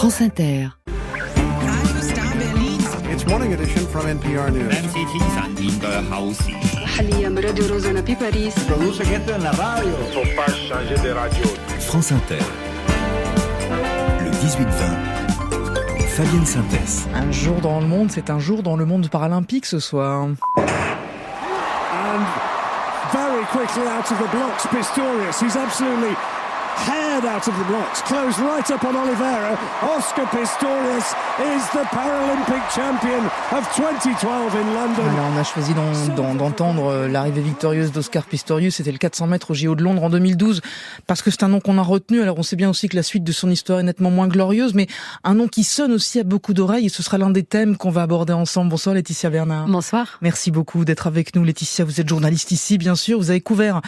France Inter. It's morning edition from NPR News. France Inter. Le 18-20. Fabienne Synthèse. Un jour dans le monde, c'est un jour dans le monde paralympique ce soir. And very quickly out of the blocks, Pistorius. He's absolutely head out of the blocks, closed right up on Oliveira. Oscar Pistorius is the Paralympic champion of 2012 in London. Alors on a choisi d'entendre l'arrivée victorieuse d'Oscar Pistorius. C'était le 400 mètres au JO de Londres en 2012, parce que c'est un nom qu'on a retenu. Alors on sait bien aussi que la suite de son histoire est nettement moins glorieuse, mais un nom qui sonne aussi à beaucoup d'oreilles, et ce sera l'un des thèmes qu'on va aborder ensemble. Bonsoir Laetitia Bernard. Bonsoir. Merci beaucoup d'être avec nous Laetitia. Vous êtes journaliste ici, bien sûr. Vous avez couvert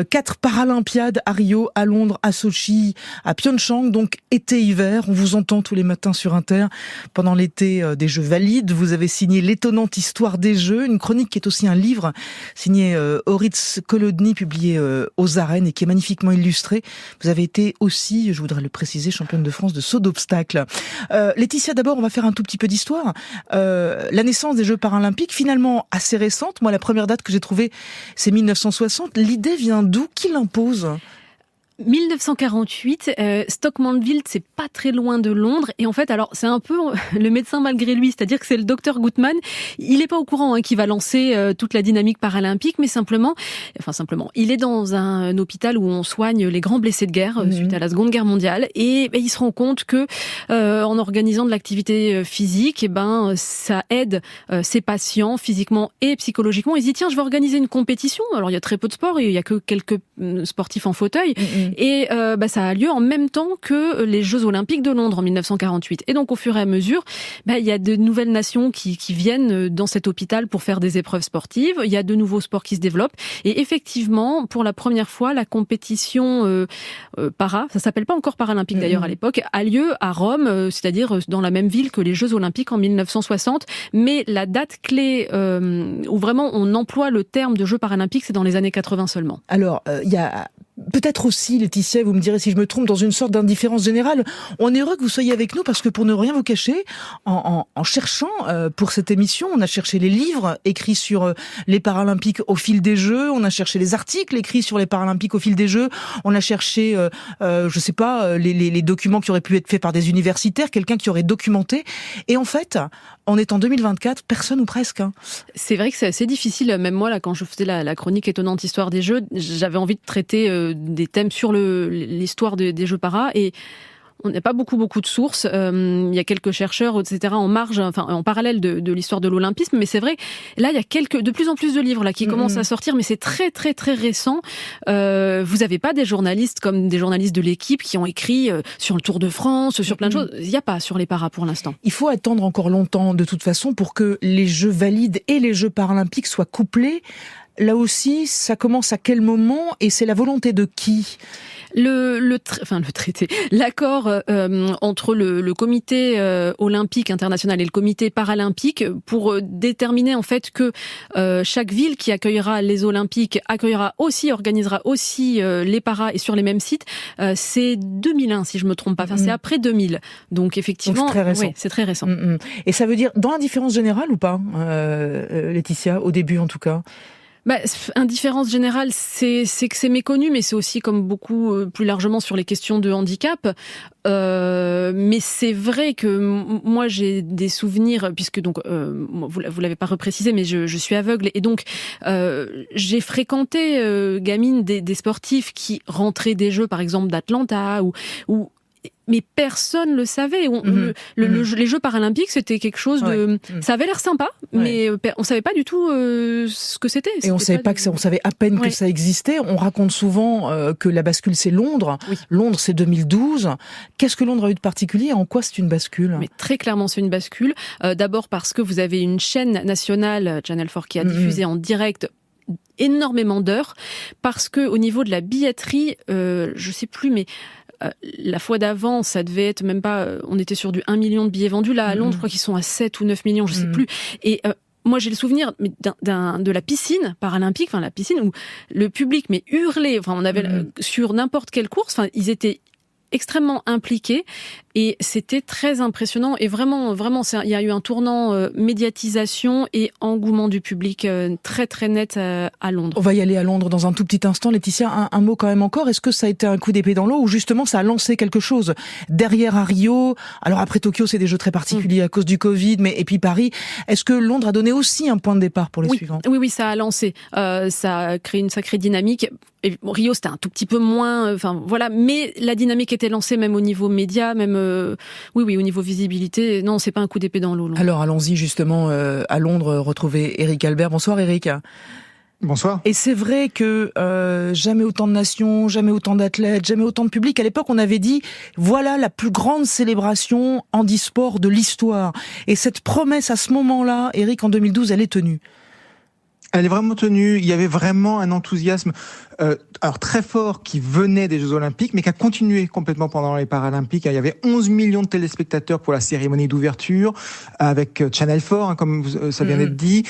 4 Paralympiades à Rio, à Londres, à Sochi, à Pyeongchang, donc été-hiver. On vous entend tous les matins sur Inter. Pendant l'été des Jeux valides, vous avez signé l'étonnante histoire des Jeux, une chronique qui est aussi un livre signé Horitz Kolodny, publié aux Arènes et qui est magnifiquement illustré. Vous avez été aussi, je voudrais le préciser, championne de France de saut d'obstacle. Laetitia, d'abord, on va faire un tout petit peu d'histoire. La naissance des Jeux paralympiques, finalement assez récente. Moi, la première date que j'ai trouvée, c'est 1960. L'idée vient d'où? Qui l'impose ? 1948, Stoke Mandeville, c'est pas très loin de Londres, et en fait, alors c'est un peu le médecin malgré lui, c'est-à-dire que c'est le docteur Goodman. Il est pas au courant qui va lancer toute la dynamique paralympique, mais simplement, il est dans un hôpital où on soigne les grands blessés de guerre suite à la Seconde Guerre mondiale, et il se rend compte que en organisant de l'activité physique, ça aide ses patients physiquement et psychologiquement. Il se dit tiens, je vais organiser une compétition. Alors il y a très peu de sports, il y a que quelques sportifs en fauteuil. Et ça a lieu en même temps que les Jeux Olympiques de Londres en 1948. Et donc au fur et à mesure, il y a de nouvelles nations qui viennent dans cet hôpital pour faire des épreuves sportives. Il y a de nouveaux sports qui se développent. Et effectivement, pour la première fois, la compétition para, ça s'appelle pas encore paralympique d'ailleurs à l'époque, a lieu à Rome, c'est-à-dire dans la même ville que les Jeux Olympiques en 1960. Mais la date clé où vraiment on emploie le terme de Jeux paralympiques, c'est dans les années 80 seulement. Alors, il y a peut-être aussi, Laetitia, vous me direz si je me trompe, dans une sorte d'indifférence générale. On est heureux que vous soyez avec nous parce que, pour ne rien vous cacher, en cherchant pour cette émission, on a cherché les livres écrits sur les Paralympiques au fil des Jeux, on a cherché les articles écrits sur les Paralympiques au fil des Jeux, on a cherché, les documents qui auraient pu être faits par des universitaires, quelqu'un qui aurait documenté. Et en fait, on est en 2024, personne ou presque. C'est vrai que c'est assez difficile. Même moi, là, quand je faisais la chronique étonnante histoire des Jeux, j'avais envie de traiter des thèmes sur l'histoire des Jeux para, et on n'a pas beaucoup de sources. Il y a quelques chercheurs, etc., en marge, en parallèle de l'histoire de l'olympisme. Mais c'est vrai, là, il y a de plus en plus de livres là qui commencent à sortir, mais c'est très très très récent. Vous n'avez pas des journalistes comme des journalistes de l'équipe qui ont écrit sur le Tour de France, sur plein de choses. Il n'y a pas sur les paras pour l'instant. Il faut attendre encore longtemps, de toute façon, pour que les Jeux valides et les Jeux paralympiques soient couplés. Là aussi, ça commence à quel moment et c'est la volonté de qui ? Le traité, l'accord entre le comité olympique international et le comité paralympique pour déterminer en fait que chaque ville qui accueillera les Olympiques organisera aussi les paras et sur les mêmes sites. C'est 2001 si je me trompe pas. Enfin, c'est après 2000. Donc effectivement, c'est très récent. Oui, c'est très récent. Et ça veut dire dans l'indifférence générale ou pas, Laetitia, au début en tout cas? Indifférence générale, c'est que c'est méconnu, mais c'est aussi comme beaucoup plus largement sur les questions de handicap. Mais c'est vrai que moi j'ai des souvenirs, puisque donc vous l'avez pas reprécisé, mais je suis aveugle et donc j'ai fréquenté gamine des sportifs qui rentraient des Jeux, par exemple d'Atlanta ou mais personne le savait. Les Jeux paralympiques, c'était quelque chose de... Ça avait l'air sympa, mais on savait pas du tout ce que c'était. Et on savait on savait à peine que ça existait. On raconte souvent que la bascule, c'est Londres. Oui. Londres, c'est 2012. Qu'est-ce que Londres a eu de particulier ? En quoi c'est une bascule ? Mais très clairement, c'est une bascule. D'abord parce que vous avez une chaîne nationale, Channel 4, qui a diffusé en direct énormément d'heures, parce que au niveau de la billetterie, je sais plus, mais la fois d'avant, ça devait être même pas, on était sur du 1 million de billets vendus. Là, à Londres, je crois qu'ils sont à 7 ou 9 millions, je sais plus. Et moi, j'ai le souvenir de la piscine paralympique, la piscine où le public hurlait. On avait sur n'importe quelle course, ils étaient extrêmement impliqués. Et c'était très impressionnant. Et vraiment, il y a eu un tournant médiatisation et engouement du public très très net à Londres. On va y aller à Londres dans un tout petit instant. Laetitia, un mot quand même encore. Est-ce que ça a été un coup d'épée dans l'eau ou justement ça a lancé quelque chose derrière à Rio? Alors après Tokyo, c'est des jeux très particuliers à cause du Covid, et puis Paris. Est-ce que Londres a donné aussi un point de départ pour les suivants? Oui, ça a lancé. Ça a créé une sacrée dynamique. Et Rio, c'était un tout petit peu moins, mais la dynamique était lancée même au niveau média, même, au niveau visibilité. Non, c'est pas un coup d'épée dans l'eau. Alors, allons-y justement à Londres, retrouver Eric Albert. Bonsoir Eric. Bonsoir. Et c'est vrai que jamais autant de nations, jamais autant d'athlètes, jamais autant de public. À l'époque, on avait dit, voilà la plus grande célébration handisport de l'histoire. Et cette promesse à ce moment-là, Eric, en 2012, elle est tenue. Elle est vraiment tenue. Il y avait vraiment un enthousiasme très fort qui venait des Jeux Olympiques, mais qui a continué complètement pendant les Paralympiques. Il y avait 11 millions de téléspectateurs pour la cérémonie d'ouverture, avec Channel 4, comme ça vient d'être dit.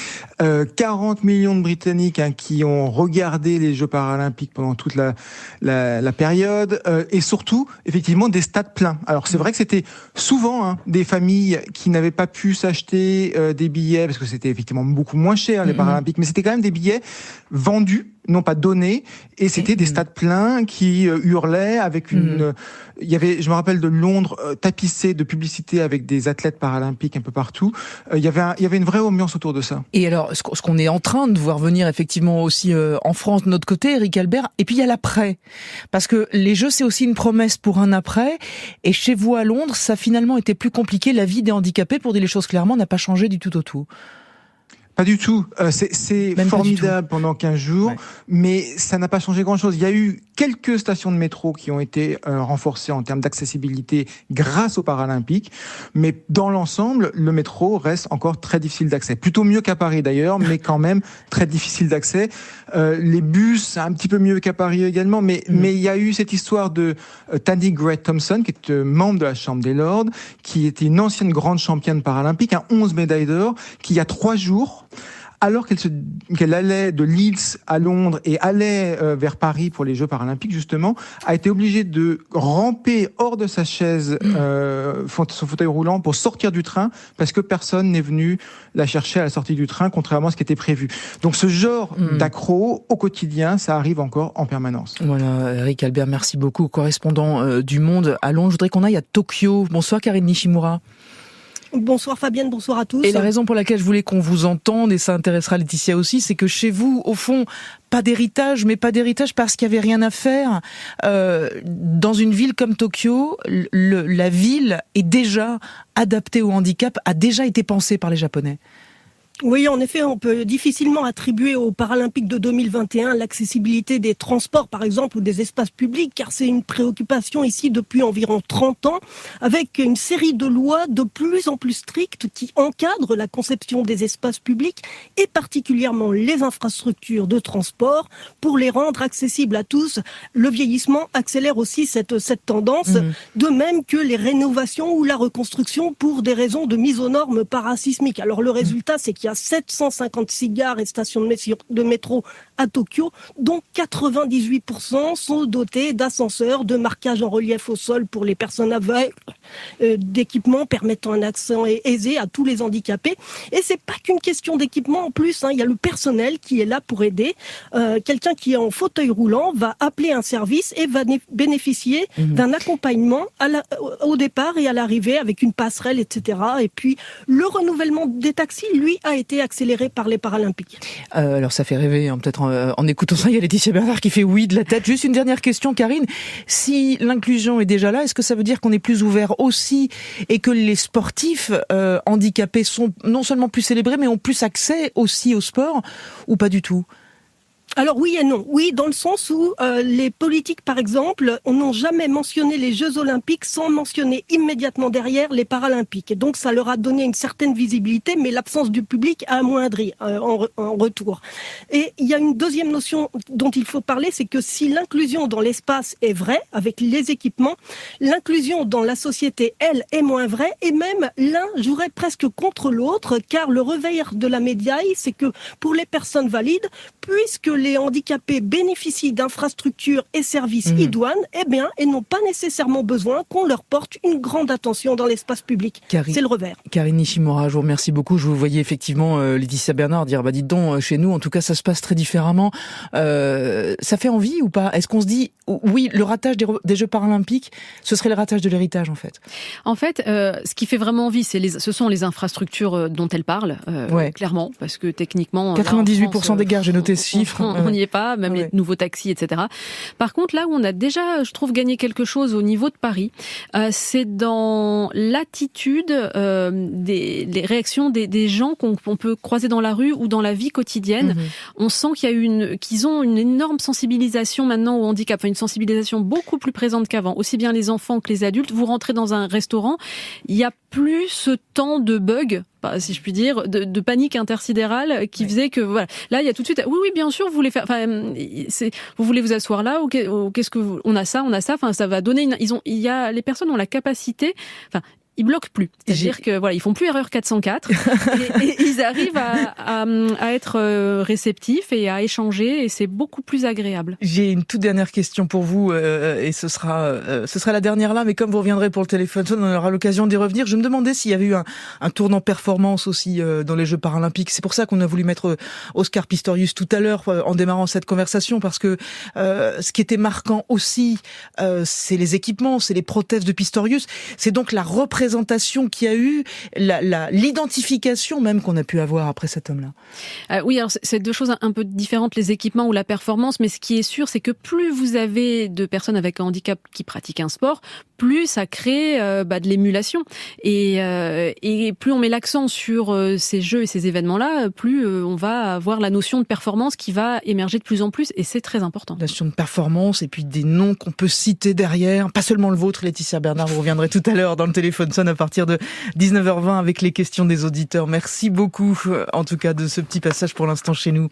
40 millions de Britanniques qui ont regardé les Jeux Paralympiques pendant toute la période. Et surtout, effectivement, des stades pleins. Alors c'est vrai que c'était souvent des familles qui n'avaient pas pu s'acheter des billets, parce que c'était effectivement beaucoup moins cher, les Paralympiques, mais c'était quand même des billets vendus, non pas donnés, et c'était des stades pleins qui hurlaient avec il y avait, je me rappelle de Londres, tapissé de publicité avec des athlètes paralympiques un peu partout. Il y avait une vraie ambiance autour de ça. Et alors, ce qu'on est en train de voir venir effectivement aussi en France de notre côté, Eric Albert, et puis il y a l'après. Parce que les Jeux, c'est aussi une promesse pour un après, et chez vous à Londres, ça a finalement été plus compliqué. La vie des handicapés, pour dire les choses clairement, n'a pas changé du tout au tout. Pas du tout. C'est formidable pendant 15 jours, mais ça n'a pas changé grand-chose. Il y a eu quelques stations de métro qui ont été renforcées en termes d'accessibilité grâce aux Paralympiques, mais dans l'ensemble, le métro reste encore très difficile d'accès. Plutôt mieux qu'à Paris d'ailleurs, mais quand même très difficile d'accès. Les bus, un petit peu mieux qu'à Paris également, mais il y a eu cette histoire de Tandy Gray-Thompson, qui est membre de la Chambre des Lords, qui était une ancienne grande championne paralympique, 11 médailles d'or, qui il y a 3 jours, alors qu'elle allait de Leeds à Londres et allait vers Paris pour les Jeux Paralympiques justement, a été obligée de ramper hors de sa chaise, son fauteuil roulant, pour sortir du train, parce que personne n'est venu la chercher à la sortie du train, contrairement à ce qui était prévu. Donc ce genre d'accro au quotidien, ça arrive encore en permanence. Voilà, Eric Albert, merci beaucoup, correspondant du Monde à Londres. Je voudrais qu'on aille à Tokyo. Bonsoir Karine Nishimura. Bonsoir Fabienne, bonsoir à tous. Et la raison pour laquelle je voulais qu'on vous entende, et ça intéressera Laetitia aussi, c'est que chez vous, au fond, pas d'héritage parce qu'il n'y avait rien à faire. Dans une ville comme Tokyo, la ville est déjà adaptée au handicap, a déjà été pensée par les Japonais. Oui, en effet, on peut difficilement attribuer aux Paralympiques de 2021 l'accessibilité des transports, par exemple, ou des espaces publics, car c'est une préoccupation ici depuis environ 30 ans, avec une série de lois de plus en plus strictes qui encadrent la conception des espaces publics et particulièrement les infrastructures de transport pour les rendre accessibles à tous. Le vieillissement accélère aussi cette tendance, de même que les rénovations ou la reconstruction pour des raisons de mise aux normes parasismiques. Alors le résultat, c'est qu'il y a 756 gares et stations de métro à Tokyo, dont 98% sont dotés d'ascenseurs, de marquage en relief au sol pour les personnes aveugles, d'équipements permettant un accès aisé à tous les handicapés. Et c'est pas qu'une question d'équipement en plus, il y a le personnel qui est là pour aider. Quelqu'un qui est en fauteuil roulant va appeler un service et va bénéficier d'un accompagnement au départ et à l'arrivée avec une passerelle, etc. Et puis le renouvellement des taxis, lui, a été accéléré par les Paralympiques. Alors ça fait rêver, peut-être en écoutant ça, il y a Laetitia Bernard qui fait oui de la tête. Juste une dernière question, Karine. Si l'inclusion est déjà là, est-ce que ça veut dire qu'on est plus ouvert aussi et que les sportifs handicapés sont non seulement plus célébrés, mais ont plus accès aussi au sport, ou pas du tout ? Alors oui et non. Oui, dans le sens où les politiques, par exemple, n'ont jamais mentionné les Jeux Olympiques sans mentionner immédiatement derrière les Paralympiques. Et donc ça leur a donné une certaine visibilité, mais l'absence du public a amoindri en retour. Et il y a une deuxième notion dont il faut parler, c'est que si l'inclusion dans l'espace est vraie, avec les équipements, l'inclusion dans la société, elle, est moins vraie, et même l'un jouerait presque contre l'autre, car le revers de la médaille, c'est que pour les personnes valides, puisque les handicapés bénéficient d'infrastructures et services idoines, eh bien, ils n'ont pas nécessairement besoin qu'on leur porte une grande attention dans l'espace public. C'est le revers. Karine Nishimura, je vous remercie beaucoup. Je vous voyais effectivement Laetitia Bernard dire, dites donc, chez nous, en tout cas, ça se passe très différemment. Ça fait envie ou pas? Est-ce qu'on se dit, oui, le ratage des Jeux paralympiques, ce serait le ratage de l'héritage, en fait? En fait, ce qui fait vraiment envie, ce sont les infrastructures dont elle parle, clairement, parce que techniquement... 98% des gares, j'ai noté ce chiffre. On n'y est pas, même les nouveaux taxis, etc. Par contre, là où on a déjà, je trouve, gagné quelque chose au niveau de Paris, c'est dans l'attitude, les réactions des gens qu'on peut croiser dans la rue ou dans la vie quotidienne. On sent qu'ils ont une énorme sensibilisation maintenant au handicap, enfin une sensibilisation beaucoup plus présente qu'avant, aussi bien les enfants que les adultes. Vous rentrez dans un restaurant, il n'y a plus ce temps de bug, si je puis dire, de panique intersidérale qui faisait que voilà. Là, il y a tout de suite. Oui, bien sûr, vous voulez faire. Vous voulez vous asseoir là ou qu'est-ce que on a ça. Enfin, ça va donner. Les personnes ont la capacité. Enfin, ils bloquent plus. C'est-à-dire que voilà, ils font plus erreur 404 et ils arrivent à être réceptifs et à échanger et c'est beaucoup plus agréable. J'ai une toute dernière question pour vous et ce sera la dernière là, mais comme vous reviendrez pour le téléphone, on aura l'occasion d'y revenir. Je me demandais s'il y avait eu un tournant performance aussi dans les Jeux paralympiques. C'est pour ça qu'on a voulu mettre Oscar Pistorius tout à l'heure en démarrant cette conversation, parce que ce qui était marquant aussi, c'est les équipements, c'est les prothèses de Pistorius, c'est donc la représentation qu'il y a eu, l'identification même qu'on a pu avoir après cet homme-là. Oui, alors c'est deux choses un peu différentes, les équipements ou la performance, mais ce qui est sûr, c'est que plus vous avez de personnes avec un handicap qui pratiquent un sport, plus ça crée de l'émulation. Et plus on met l'accent sur ces jeux et ces événements-là, plus on va avoir la notion de performance qui va émerger de plus en plus, et c'est très important. La notion de performance, et puis des noms qu'on peut citer derrière, pas seulement le vôtre, Laetitia Bernard, vous reviendrez tout à l'heure dans le téléphone sonne à partir de 19h20 avec les questions des auditeurs. Merci beaucoup, en tout cas, de ce petit passage pour l'instant chez nous.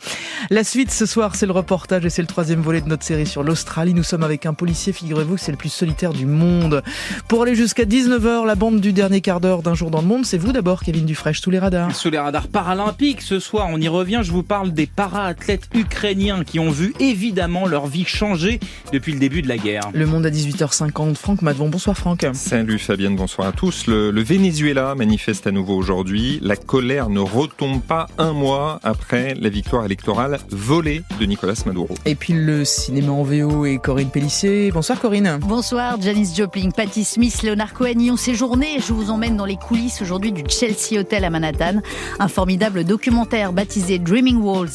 La suite ce soir, c'est le reportage et c'est le 3e volet de notre série sur l'Australie. Nous sommes avec un policier, figurez-vous que c'est le plus solitaire du monde. Pour aller jusqu'à 19h, la bande du dernier quart d'heure d'un jour dans le monde, c'est vous d'abord, Kevin Dufresne, sous les radars. Sous les radars paralympiques, ce soir, on y revient, je vous parle des para-athlètes ukrainiens qui ont vu évidemment leur vie changer depuis le début de la guerre. Le monde à 18h50, Franck Madvon. Bonsoir Franck. Salut Fabienne, bonsoir à tous. Le Venezuela manifeste à nouveau aujourd'hui. La colère ne retombe pas un mois après la victoire électorale volée de Nicolas Maduro. Et puis le cinéma en VO et Corinne Pellissier. Bonsoir Corinne. Bonsoir Janis Joplin, Patti Smith, Leonard Cohen y ont séjourné. Je vous emmène dans les coulisses aujourd'hui du Chelsea Hotel à Manhattan. Un formidable documentaire baptisé Dreaming Walls.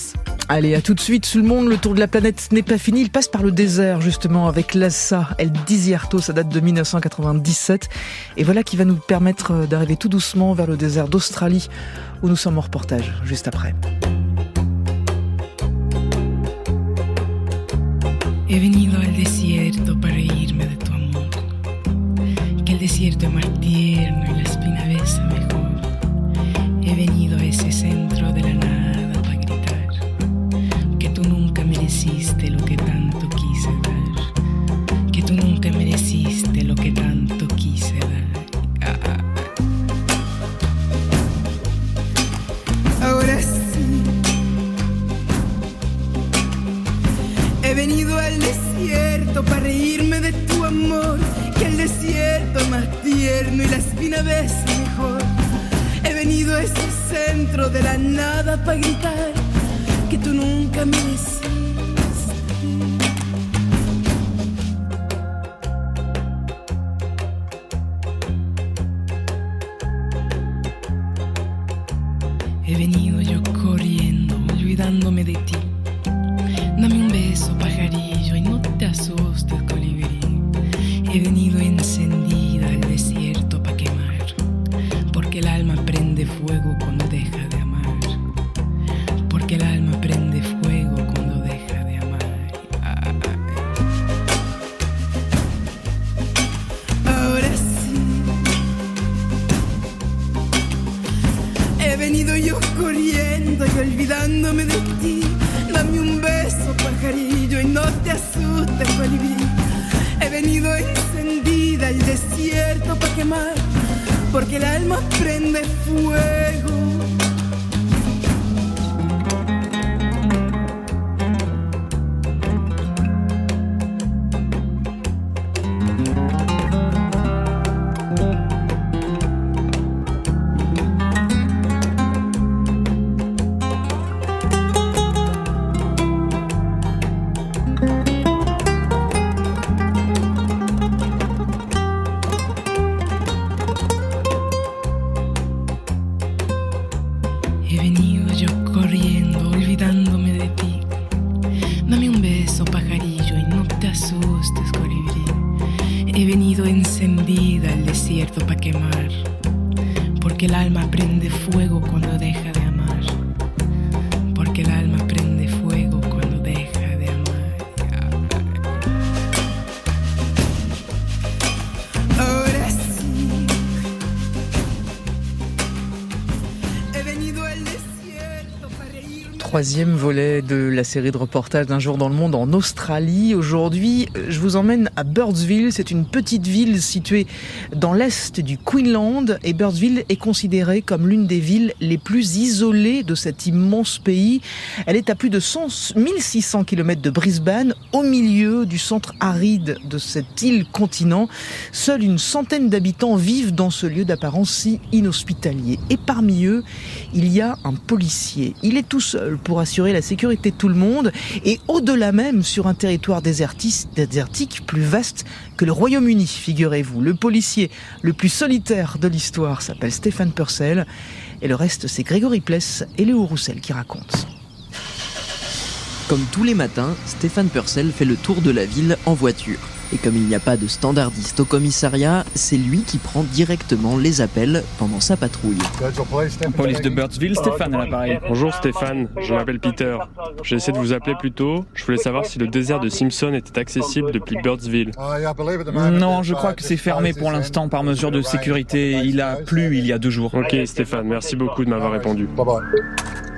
Allez, à tout de suite, tout le monde, le tour de la planète n'est pas fini. Il passe par le désert, justement, avec Lhasa El Desierto. Ça date de 1997. Et voilà qui va nous permettre d'arriver tout doucement vers le désert d'Australie, où nous sommes en reportage, juste après. He venido al desierto para reírme de tu amor, que el desierto es más tierno y la espina besa mejor. He venido a ese centro de la nada para gritar que tú nunca mereciste lo que tanto quise dar, que tú nunca mereciste lo que tanto quise dar. Ahora sí, he venido al desierto para reírme de tu amor, que el desierto es más tierno y la espina besa mejor. He venido a ese centro de la nada para gritar que tú nunca mereciste. He venido yo corriendo, olvidándome de ti. Dame un beso, pajarillo, y no te asustes, colibrí. He venido encendida al desierto pa' quemar, porque el alma prende fuego cuando deja de amar. Porque el alma prende fuego cuando deja de amar. Ahora sí, he venido yo corriendo y olvidándome de ti. Dame un beso, pajarillo, y no te asustes, colibrí. He venido encendida al desierto pa' quemar, porque el alma prende fuego. quemar, porque el alma prende fuego cuando deja de amar, porque el alma prende fuego cuando deja de amar. Ahora sí, he venido al desierto para irme. Troisième volet de la série de reportages d'Un jour dans le monde en Australie. Aujourd'hui, je vous emmène à Birdsville. C'est une petite ville située dans l'est du Queensland. Et Birdsville est considérée comme l'une des villes les plus isolées de cet immense pays. Elle est à plus de 1600 km de Brisbane, au milieu du centre aride de cette île-continent. Seule une centaine d'habitants vivent dans ce lieu d'apparence si inhospitalier. Et parmi eux, il y a un policier. Il est tout seul pour assurer la sécurité de tout le monde et au-delà même sur un territoire désertique plus vaste que le Royaume-Uni, figurez-vous. Le policier le plus solitaire de l'histoire s'appelle Stéphane Purcell et le reste c'est Grégory Pless et Léo Roussel qui racontent. Comme tous les matins, Stéphane Purcell fait le tour de la ville en voiture. Et comme il n'y a pas de standardiste au commissariat, c'est lui qui prend directement les appels pendant sa patrouille. Police de Birdsville, Stéphane à l'appareil. Bonjour Stéphane, je m'appelle Peter. J'ai essayé de vous appeler plus tôt. Je voulais savoir si le désert de Simpson était accessible depuis Birdsville. Non, je crois que c'est fermé pour l'instant par mesure de sécurité. Il a plu il y a 2 jours. Ok Stéphane, merci beaucoup de m'avoir répondu.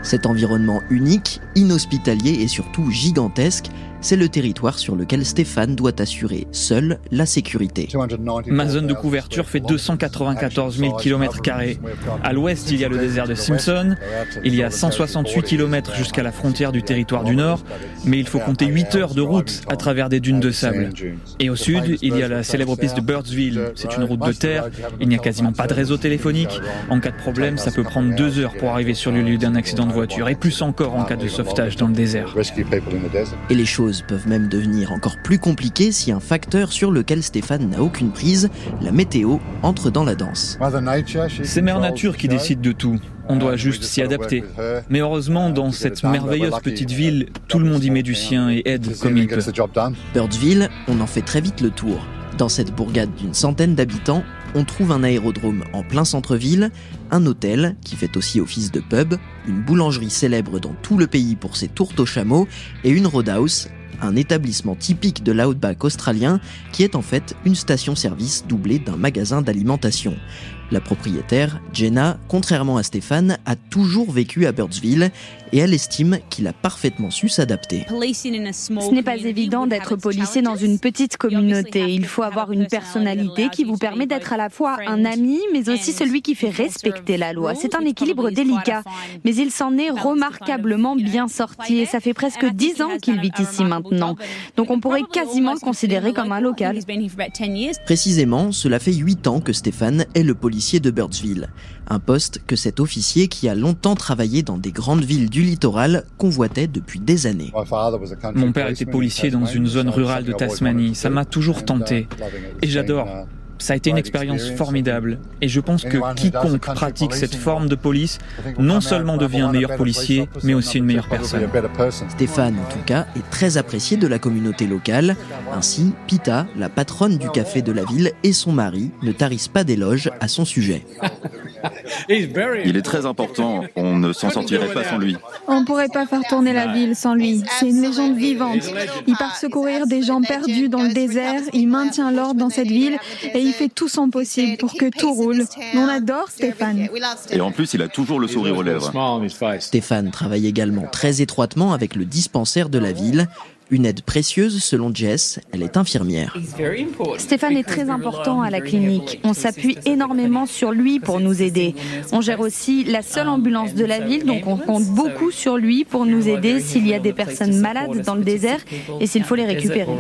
Cet environnement unique, inhospitalier et surtout gigantesque, c'est le territoire sur lequel Stéphane doit assurer seul la sécurité. Ma zone de couverture fait 294 000 km². À l'ouest, il y a le désert de Simpson. Il y a 168 km jusqu'à la frontière du territoire du Nord, mais il faut compter 8 heures de route à travers des dunes de sable. Et au sud, il y a la célèbre piste de Birdsville. C'est une route de terre, il n'y a quasiment pas de réseau téléphonique. En cas de problème, ça peut prendre 2 heures pour arriver sur le lieu d'un accident de voiture, et plus encore en cas de sauvetage dans le désert. Et les choses peuvent même devenir encore plus compliquées si un facteur sur lequel Stéphane n'a aucune prise, la météo, entre dans la danse. C'est Mère Nature qui décide de tout. On doit juste s'y adapter. Mais heureusement, dans cette merveilleuse petite ville, tout le monde y met du sien et aide comme il peut. Birdsville, on en fait très vite le tour. Dans cette bourgade d'une centaine d'habitants, on trouve un aérodrome en plein centre-ville, un hôtel qui fait aussi office de pub, une boulangerie célèbre dans tout le pays pour ses tourtes au chameau et une roadhouse, un établissement typique de l'outback australien qui est en fait une station-service doublée d'un magasin d'alimentation. La propriétaire, Jenna, contrairement à Stéphane, a toujours vécu à Birdsville et elle estime qu'il a parfaitement su s'adapter. Ce n'est pas évident d'être policier dans une petite communauté. Il faut avoir une personnalité qui vous permet d'être à la fois un ami, mais aussi celui qui fait respecter la loi. C'est un équilibre délicat, mais il s'en est remarquablement bien sorti et ça fait presque 10 ans qu'il vit ici maintenant. Donc on pourrait quasiment le considérer comme un local. Précisément, cela fait 8 ans que Stéphane est le policier de Birdsville. Un poste que cet officier qui a longtemps travaillé dans des grandes villes du littoral convoitait depuis des années. Mon père était policier dans une zone rurale de Tasmanie. Ça m'a toujours tenté. Et j'adore. Ça a été une expérience formidable. Et je pense que quiconque pratique cette forme de police, non seulement devient un meilleur policier, mais aussi une meilleure personne. Stéphane, en tout cas, est très apprécié de la communauté locale. Ainsi, Pita, la patronne du café de la ville, et son mari ne tarissent pas d'éloges à son sujet. Il est très important, on ne s'en sortirait pas sans lui. On ne pourrait pas faire tourner la ville sans lui. C'est une légende vivante. Il part secourir des gens perdus dans le désert, il maintient l'ordre dans cette ville et il fait tout son possible pour que tout roule. On adore Stéphane. Et en plus, il a toujours le sourire aux lèvres. Stéphane travaille également très étroitement avec le dispensaire de la ville. Une aide précieuse selon Jess, elle est infirmière. Stéphane est très important à la clinique. On s'appuie énormément sur lui pour nous aider. On gère aussi la seule ambulance de la ville, donc on compte beaucoup sur lui pour nous aider s'il y a des personnes malades dans le désert et s'il faut les récupérer.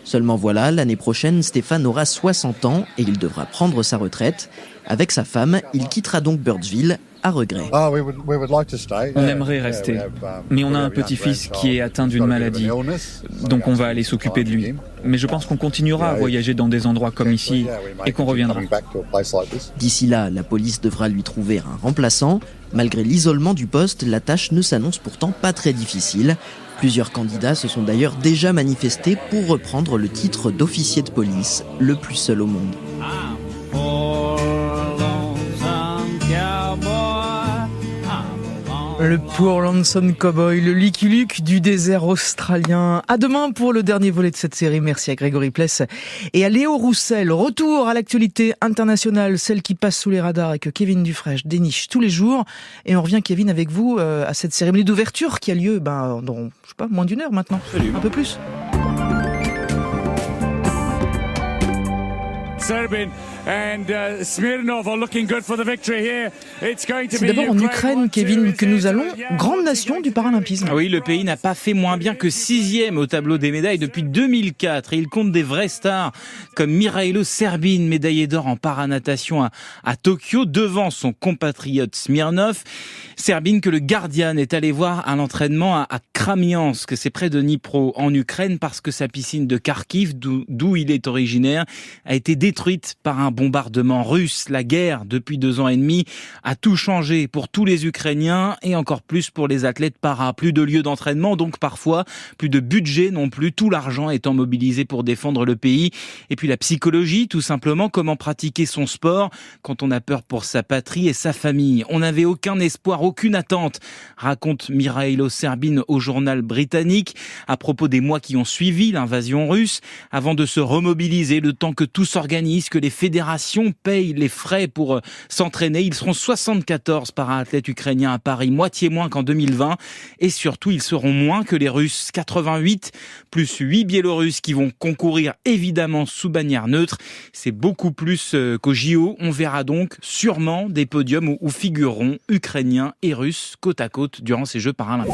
Seulement voilà, l'année prochaine, Stéphane aura 60 ans et il devra prendre sa retraite. Avec sa femme, il quittera donc Birdsville à regret. On aimerait rester, mais on a un petit-fils qui est atteint d'une maladie, donc on va aller s'occuper de lui. Mais je pense qu'on continuera à voyager dans des endroits comme ici et qu'on reviendra. D'ici là, la police devra lui trouver un remplaçant. Malgré l'isolement du poste, la tâche ne s'annonce pourtant pas très difficile. Plusieurs candidats se sont d'ailleurs déjà manifestés pour reprendre le titre d'officier de police le plus seul au monde. Le Poor Lonesome Cowboy, le Lucky Luke du désert australien. À demain pour le dernier volet de cette série. Merci à Grégory Pless et à Léo Roussel. Retour à l'actualité internationale, celle qui passe sous les radars et que Kevin Dufresne déniche tous les jours. Et on revient, Kevin, avec vous à cette cérémonie d'ouverture qui a lieu dans, je sais pas, moins d'une heure maintenant. Absolument. Un peu plus. Serbin and Smirnov are looking good for the victory here. It's going to be. C'est d'abord en Ukraine, Kevin, que nous allons, grande nation du paralympisme. Oui, le pays n'a pas fait moins bien que 6e au tableau des médailles depuis 2004 et il compte des vraies stars comme Mihailo Serbin, médaillé d'or en paranatation à Tokyo devant son compatriote Smirnov. Serbin que le Guardian est allé voir à l'entraînement à Kramiansk, c'est près de Dnipro en Ukraine parce que sa piscine de Kharkiv, d'où il est originaire, a été détruite par un bombardement russe. La guerre, depuis 2 ans et demi, a tout changé pour tous les Ukrainiens et encore plus pour les athlètes para. Plus de lieux d'entraînement, donc parfois plus de budget non plus, tout l'argent étant mobilisé pour défendre le pays. Et puis la psychologie, tout simplement, comment pratiquer son sport quand on a peur pour sa patrie et sa famille. On n'avait aucun espoir, aucune attente, raconte Mihailo Serbin au journal britannique, à propos des mois qui ont suivi l'invasion russe, avant de se remobiliser le temps que tout s'organise, que les fédérations payent les frais pour s'entraîner. Ils seront 74 para-athlètes ukrainiens à Paris, moitié moins qu'en 2020. Et surtout, ils seront moins que les Russes. 88 plus 8 Biélorusses qui vont concourir évidemment sous bannière neutre. C'est beaucoup plus qu'au JO. On verra donc sûrement des podiums où figureront Ukrainiens et Russes côte à côte durant ces Jeux paralympiques.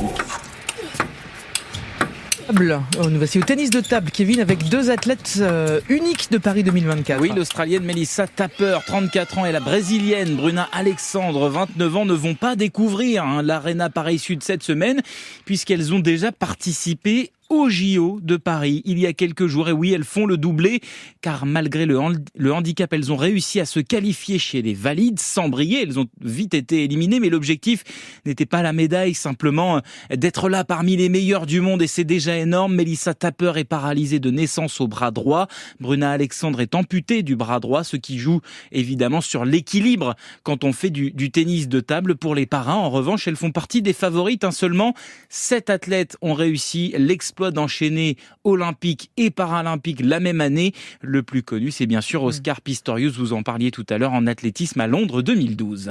Nous voici au tennis de table, Kevin, avec 2 athlètes uniques de Paris 2024. Oui, l'Australienne Melissa Tapper, 34 ans, et la Brésilienne Bruna Alexandre, 29 ans, ne vont pas découvrir l'Arena Paris-Sud cette semaine, puisqu'elles ont déjà participé au JO de Paris il y a quelques jours. Et oui, elles font le doublé, car malgré le handicap, elles ont réussi à se qualifier chez les valides sans briller. Elles ont vite été éliminées, mais l'objectif n'était pas la médaille, simplement d'être là parmi les meilleurs du monde, et c'est déjà énorme. Melissa Tapper est paralysée de naissance au bras droit. Bruna Alexandre est amputée du bras droit, ce qui joue évidemment sur l'équilibre quand on fait du tennis de table. Pour les paras, en revanche, elles font partie des favorites. Seulement 7 athlètes ont réussi l'exploit d'enchaîner olympique et paralympique la même année. Le plus connu, c'est bien sûr Oscar Pistorius, vous en parliez tout à l'heure, en athlétisme à Londres 2012.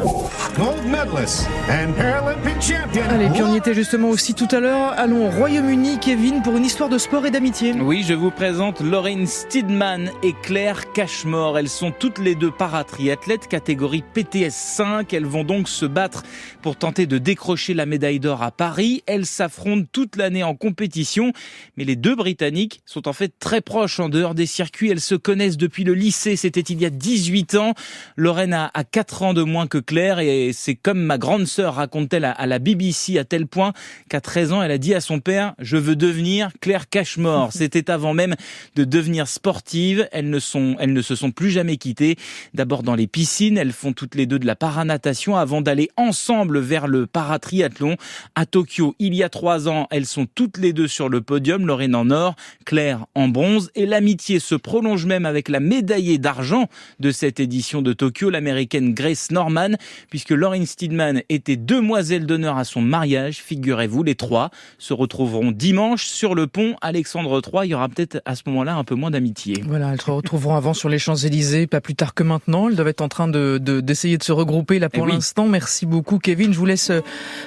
Allez, puis on y était justement aussi tout à l'heure. Allons au Royaume-Uni, Kevin, pour une histoire de sport et d'amitié. Oui, je vous présente Lauren Steedman et Claire Cashmore. Elles sont toutes les deux paratriathlètes catégorie PTS 5. Elles vont donc se battre pour tenter de décrocher la médaille d'or à Paris. Elles s'affrontent toute l'année en compétition. Mais les 2 Britanniques sont en fait très proches en dehors des circuits. Elles se connaissent depuis le lycée, c'était il y a 18 ans. Lauren a 4 ans de moins que Claire et c'est comme ma grande sœur, raconte-t-elle à la BBC, à tel point qu'à 13 ans, elle a dit à son père « Je veux devenir Claire Cashmore ». C'était avant même de devenir sportive. Elles ne se sont plus jamais quittées. D'abord dans les piscines, elles font toutes les 2 de la paranatation avant d'aller ensemble vers le paratriathlon. À Tokyo, il y a 3 ans, elles sont toutes les 2 sur le podium, Lauren en or, Claire en bronze, et l'amitié se prolonge même avec la médaillée d'argent de cette édition de Tokyo, l'américaine Grace Norman, puisque Lauren Steedman était demoiselle d'honneur à son mariage. Figurez-vous, les 3 se retrouveront dimanche sur le pont Alexandre III. Il y aura peut-être à ce moment-là un peu moins d'amitié. Voilà, elles se retrouveront avant sur les Champs-Élysées, pas plus tard que maintenant. Elles doivent être en train d'essayer de se regrouper là pour l'instant. Merci beaucoup, Kevin. Je vous laisse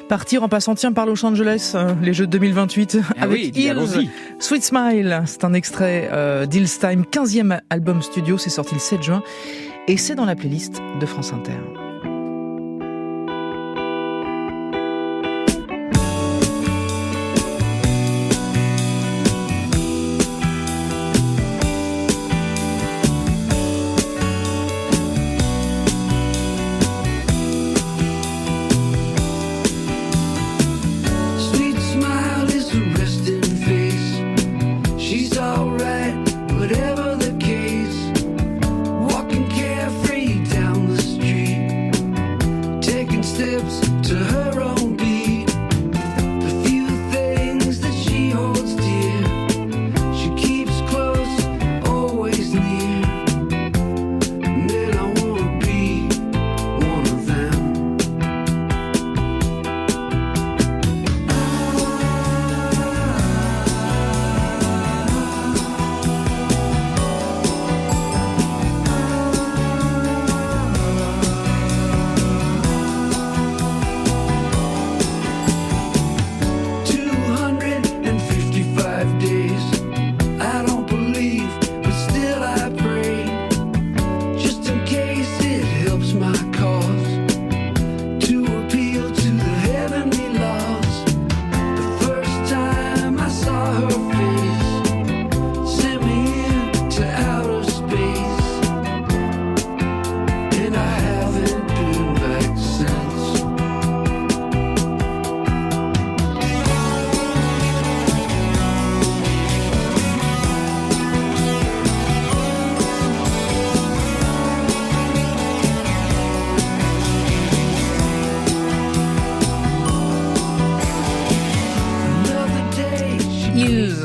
partir en passant par Los Angeles, les Jeux de 2028 avec Hills, Sweet Smile. C'est un extrait d'Hills Time, 15e album studio. C'est sorti le 7 juin et c'est dans la playlist de France Inter. Whatever the case, walking carefree down the street.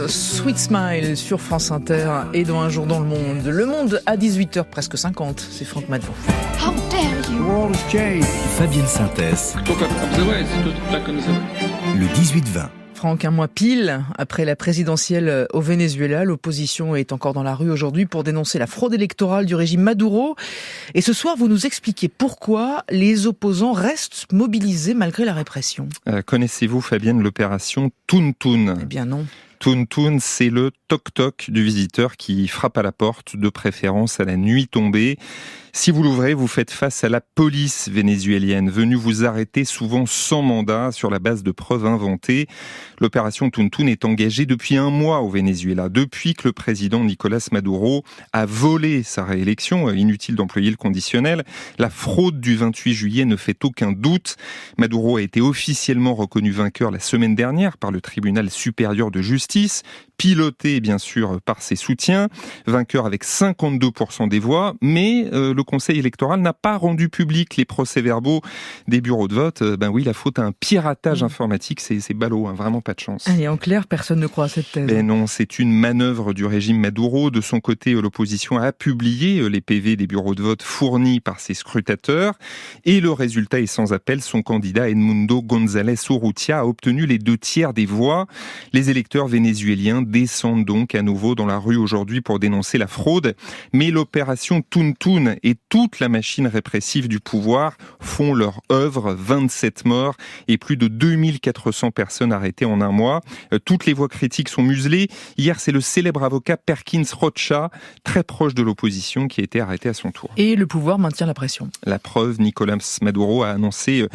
Sweet Smile sur France Inter et dans Un jour dans le monde. Le monde à 18h, presque 50, c'est Franck Madvon. How dare you! Fabienne Synthèse. Le 18-20. Franck, un mois pile après la présidentielle au Venezuela, l'opposition est encore dans la rue aujourd'hui pour dénoncer la fraude électorale du régime Maduro. Et ce soir, vous nous expliquez pourquoi les opposants restent mobilisés malgré la répression. Connaissez-vous, Fabienne, l'opération Tuntun ? Eh bien non. Tuntun, c'est le toc-toc du visiteur qui frappe à la porte, de préférence à la nuit tombée. Si vous l'ouvrez, vous faites face à la police vénézuélienne, venue vous arrêter souvent sans mandat sur la base de preuves inventées. L'opération Tuntun est engagée depuis un mois au Venezuela, depuis que le président Nicolas Maduro a volé sa réélection. Inutile d'employer le conditionnel. La fraude du 28 juillet ne fait aucun doute. Maduro a été officiellement reconnu vainqueur la semaine dernière par le tribunal supérieur de justice, piloté bien sûr par ses soutiens, vainqueur avec 52% des voix, mais le Conseil électoral n'a pas rendu public les procès-verbaux des bureaux de vote. Ben oui, la faute à un piratage informatique, c'est ballot, hein, vraiment pas de chance. Et en clair, personne ne croit à cette thèse. Ben non, c'est une manœuvre du régime Maduro. De son côté, l'opposition a publié les PV des bureaux de vote fournis par ses scrutateurs, et le résultat est sans appel. Son candidat Edmundo González Urrutia a obtenu les 2/3 des voix. Les électeurs vénézuéliens descendent donc à nouveau dans la rue aujourd'hui pour dénoncer la fraude. Mais l'opération Tuntun et toute la machine répressive du pouvoir font leur œuvre. 27 morts et plus de 2400 personnes arrêtées en un mois. Toutes les voix critiques sont muselées. Hier, c'est le célèbre avocat Perkins Rocha, très proche de l'opposition, qui a été arrêté à son tour. Et le pouvoir maintient la pression. La preuve, Nicolas Maduro a annoncé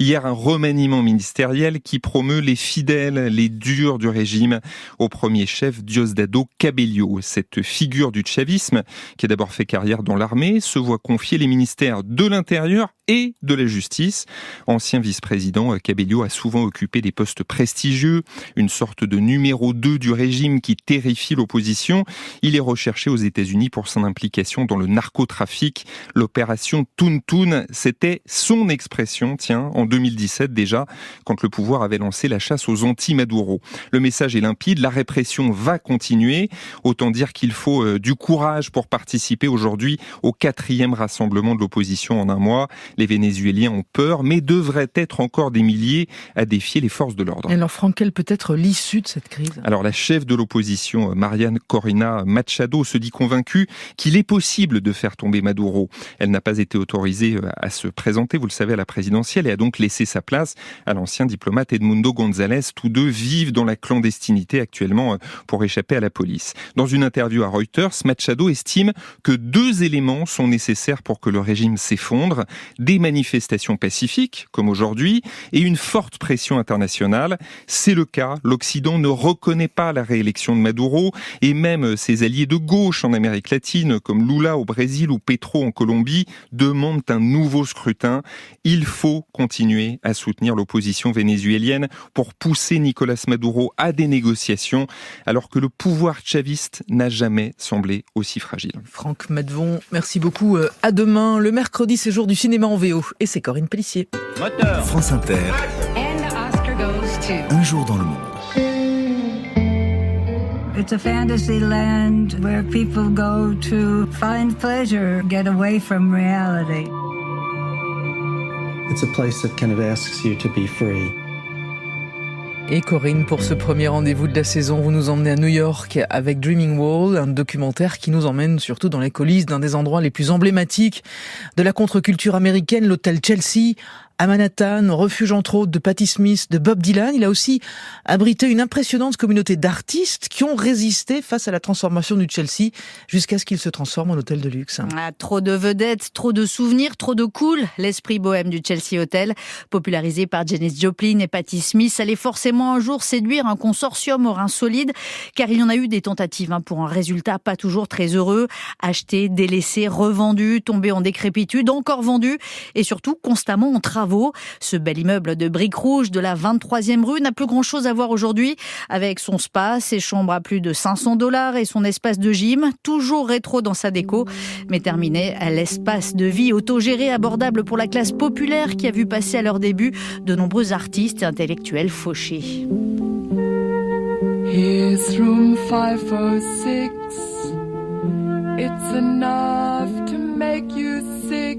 hier un remaniement ministériel qui promeut les fidèles, les durs du régime, au premier chef Diosdado Cabello. Cette figure du chavisme, qui a d'abord fait carrière dans l'armée, se voit confier les ministères de l'Intérieur et de la Justice. Ancien vice-président, Cabello a souvent occupé des postes prestigieux, une sorte de numéro 2 du régime qui terrifie l'opposition. Il est recherché aux États-Unis pour son implication dans le narcotrafic. L'opération Tuntun, c'était son expression, en 2017 déjà, quand le pouvoir avait lancé la chasse aux anti-Maduro. Le message est limpide, la répression va continuer. Autant dire qu'il faut du courage pour participer aujourd'hui au 4e rassemblement de l'opposition en un mois. Les Vénézuéliens ont peur, mais devraient être encore des milliers à défier les forces de l'ordre. Et alors Franck, quelle peut être l'issue de cette crise ? Alors la chef de l'opposition, Mariana Corina Machado, se dit convaincue qu'il est possible de faire tomber Maduro. Elle n'a pas été autorisée à se présenter, vous le savez, à la présidentielle, et a donc laissé sa place à l'ancien diplomate Edmundo González. Tous deux vivent dans la clandestinité actuellement pour échapper à la police. Dans une interview à Reuters, Machado estime que 2 éléments sont nécessaires pour que le régime s'effondre: des manifestations pacifiques, comme aujourd'hui, et une forte pression internationale. C'est le cas. L'Occident ne reconnaît pas la réélection de Maduro, et même ses alliés de gauche en Amérique latine, comme Lula au Brésil ou Petro en Colombie, demandent un nouveau scrutin. Il faut continuer à soutenir l'opposition vénézuélienne pour pousser Nicolas Maduro à des négociations, alors que le pouvoir chaviste n'a jamais semblé aussi fragile. Franck Madvon, merci beaucoup. À demain. Le mercredi, c'est jour du cinéma en VO. Et c'est Corinne Pellissier. France Inter. Un jour dans le monde. It's a fantasy land where people go to find pleasure, get away from reality. It's a place that kind of asks you to be free. Et Corinne, pour ce premier rendez-vous de la saison, vous nous emmenez à New York avec Dreaming Wall, un documentaire qui nous emmène surtout dans les coulisses d'un des endroits les plus emblématiques de la contre-culture américaine, l'hôtel Chelsea, à Manhattan, refuge entre autres de Patti Smith, de Bob Dylan. Il a aussi abrité une impressionnante communauté d'artistes qui ont résisté face à la transformation du Chelsea jusqu'à ce qu'il se transforme en hôtel de luxe. Trop de vedettes, trop de souvenirs, trop de cool. L'esprit bohème du Chelsea Hotel, popularisé par Janis Joplin et Patti Smith, allait forcément un jour séduire un consortium aux reins solides, car il y en a eu des tentatives pour un résultat pas toujours très heureux. Acheté, délaissé, revendu, tombé en décrépitude, encore vendu et surtout constamment en travaux. Ce bel immeuble de briques rouges de la 23e rue n'a plus grand-chose à voir aujourd'hui avec son spa, ses chambres à plus de $500 et son espace de gym, toujours rétro dans sa déco, mais terminé à l'espace de vie autogéré abordable pour la classe populaire qui a vu passer à leur début de nombreux artistes et intellectuels fauchés. Here's room 506. It's enough to make you sick.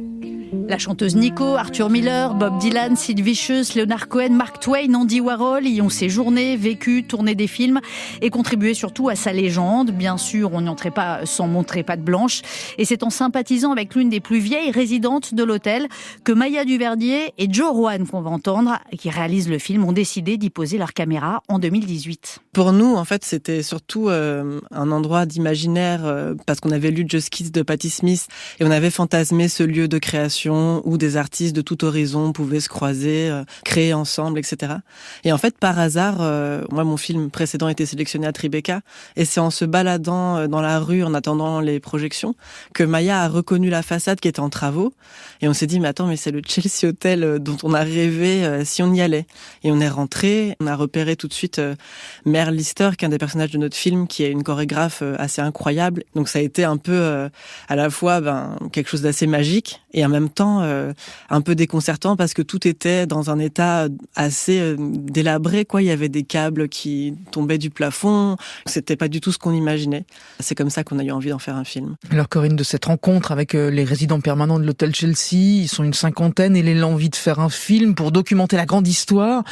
La chanteuse Nico, Arthur Miller, Bob Dylan, Sid Vicious, Leonard Cohen, Mark Twain, Andy Warhol y ont séjourné, vécu, tourné des films et contribué surtout à sa légende. Bien sûr, on n'y entrait pas sans montrer patte blanche. Et c'est en sympathisant avec l'une des plus vieilles résidentes de l'hôtel que Maya Duverdier et Joe Rowan, qu'on va entendre, qui réalisent le film, ont décidé d'y poser leur caméra en 2018. Pour nous, en fait, c'était surtout un endroit d'imaginaire parce qu'on avait lu Just Kids de Patti Smith et on avait fantasmé ce lieu de création où des artistes de tout horizon pouvaient se croiser, créer ensemble, etc. Et en fait, par hasard, moi, mon film précédent était sélectionné à Tribeca, et c'est en se baladant dans la rue en attendant les projections que Maya a reconnu la façade qui était en travaux, et on s'est dit, mais attends, mais c'est le Chelsea Hotel dont on a rêvé si on y allait. Et on est rentré, on a repéré tout de suite Mère Lister, qui est un des personnages de notre film, qui est une chorégraphe assez incroyable. Donc ça a été un peu à la fois quelque chose d'assez magique, et en même temps un peu déconcertant parce que tout était dans un état assez délabré, quoi. Il y avait des câbles qui tombaient du plafond. C'était pas du tout ce qu'on imaginait. C'est comme ça qu'on a eu envie d'en faire un film. Alors Corinne, de cette rencontre avec les résidents permanents de l'hôtel Chelsea, ils sont une cinquantaine et l'envie de faire un film pour documenter la grande histoire,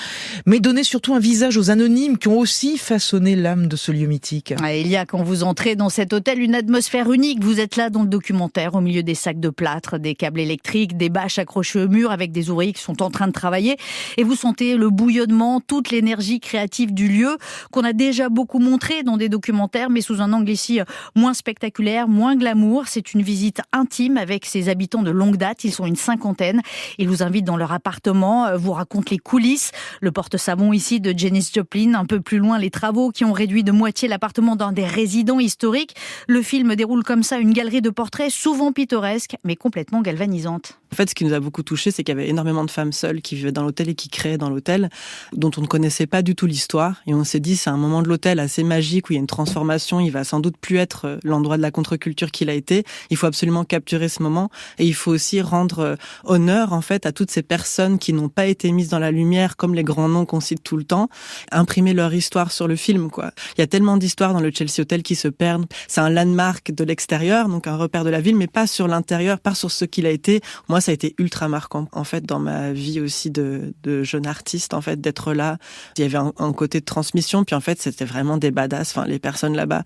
mais donner surtout un visage aux anonymes qui ont aussi façonné l'âme de ce lieu mythique. Il y a, quand vous entrez dans cet hôtel, une atmosphère unique. Vous êtes là dans le documentaire, au milieu des sacs de plâtre, des câbles électriques, des bâches accrochées au mur avec des ouvriers qui sont en train de travailler, et vous sentez le bouillonnement, toute l'énergie créative du lieu qu'on a déjà beaucoup montré dans des documentaires, mais sous un angle ici moins spectaculaire, moins glamour. C'est une visite intime avec ses habitants de longue date. Ils sont une cinquantaine. Ils vous invitent dans leur appartement, vous racontent les coulisses, le porte-savon ici de Janis Joplin, un peu plus loin les travaux qui ont réduit de moitié l'appartement d'un des résidents historiques. Le film déroule comme ça une galerie de portraits souvent pittoresques, mais complètement galvanisante. En fait, ce qui nous a beaucoup touché, c'est qu'il y avait énormément de femmes seules qui vivaient dans l'hôtel et qui créaient dans l'hôtel, dont on ne connaissait pas du tout l'histoire. Et on s'est dit, c'est un moment de l'hôtel assez magique où il y a une transformation. Il va sans doute plus être l'endroit de la contre-culture qu'il a été. Il faut absolument capturer ce moment. Et il faut aussi rendre honneur, en fait, à toutes ces personnes qui n'ont pas été mises dans la lumière, comme les grands noms qu'on cite tout le temps. Imprimer leur histoire sur le film, quoi. Il y a tellement d'histoires dans le Chelsea Hotel qui se perdent. C'est un landmark de l'extérieur, donc un repère de la ville, mais pas sur l'intérieur, pas sur ce qu'il a été. Moi, ça a été ultra marquant, en fait, dans ma vie aussi de jeune artiste, en fait, d'être là. Il y avait un côté de transmission, puis en fait, c'était vraiment des badass, enfin, les personnes là-bas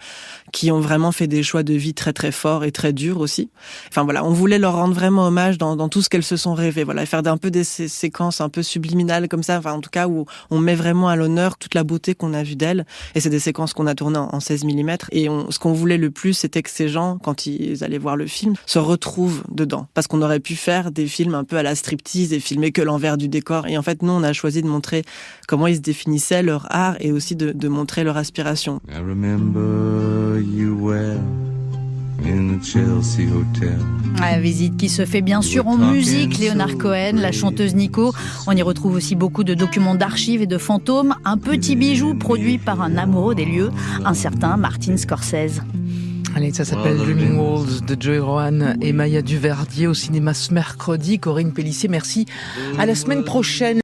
qui ont vraiment fait des choix de vie très, très forts et très durs aussi. Enfin, voilà, on voulait leur rendre vraiment hommage dans tout ce qu'elles se sont rêvées, voilà, faire un peu des séquences un peu subliminales comme ça, enfin, en tout cas, où on met vraiment à l'honneur toute la beauté qu'on a vue d'elle, et c'est des séquences qu'on a tournées en 16 mm, et ce qu'on voulait le plus, c'était que ces gens, quand ils allaient voir le film, se retrouvent dedans, parce qu'on aurait pu faire des films un peu à la striptease et filmer que l'envers du décor. Et en fait, nous, on a choisi de montrer comment ils se définissaient, leur art, et aussi de montrer leur aspiration. I remember you well in the Chelsea Hotel. La visite qui se fait bien sûr en musique, Leonard Cohen, la chanteuse Nico. On y retrouve aussi beaucoup de documents d'archives et de fantômes. Un petit bijou produit par un amoureux des lieux, un certain Martin Scorsese. Allez, ça s'appelle Dreaming Walls de Joe Rowan et Maya Duverdier au cinéma ce mercredi. Corinne Pellissier, merci. À la semaine prochaine.